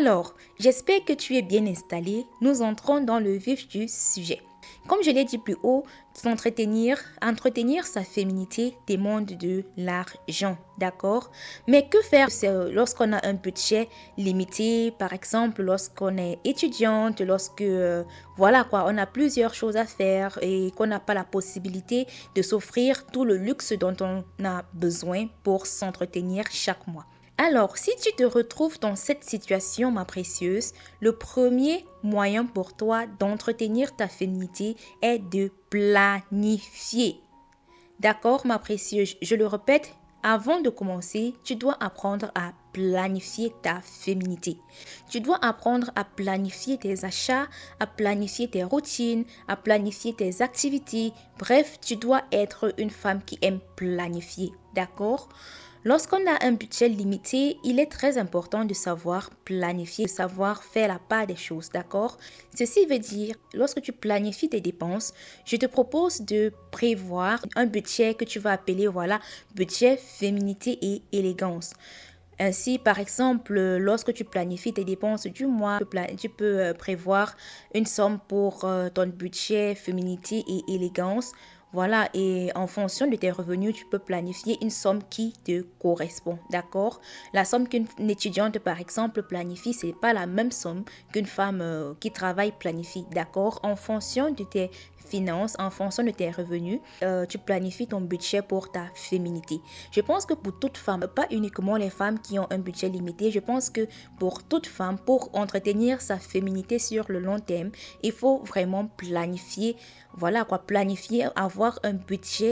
Alors, j'espère que tu es bien installé. Nous entrons dans le vif du sujet. Comme je l'ai dit plus haut, entretenir sa féminité demande de l'argent, d'accord? Mais que faire lorsqu'on a un budget limité, par exemple lorsqu'on est étudiante, voilà quoi, on a plusieurs choses à faire et qu'on n'a pas la possibilité de s'offrir tout le luxe dont on a besoin pour s'entretenir chaque mois. Alors, si tu te retrouves dans cette situation, ma précieuse, le premier moyen pour toi d'entretenir ta féminité est de planifier. D'accord, ma précieuse? Je le répète, avant de commencer, tu dois apprendre à planifier ta féminité. Tu dois apprendre à planifier tes achats, à planifier tes routines, à planifier tes activités. Bref, tu dois être une femme qui aime planifier. D'accord? Lorsqu'on a un budget limité, il est très important de savoir planifier, de savoir faire la part des choses, d'accord? Ceci veut dire, lorsque tu planifies tes dépenses, je te propose de prévoir un budget que tu vas appeler, voilà, budget féminité et élégance. Ainsi, par exemple, lorsque tu planifies tes dépenses du mois, tu peux prévoir une somme pour ton budget féminité et élégance. Voilà, et en fonction de tes revenus, tu peux planifier une somme qui te correspond, d'accord? La somme qu'une étudiante, par exemple, planifie, c'est pas la même somme qu'une femme qui travaille planifie, d'accord? En fonction de tes finances, en fonction de tes revenus, tu planifies ton budget pour ta féminité. Je pense que pour toute femme, pas uniquement les femmes qui ont un budget limité, je pense que pour toute femme, pour entretenir sa féminité sur le long terme, il faut vraiment planifier, voilà quoi, planifier, avoir un budget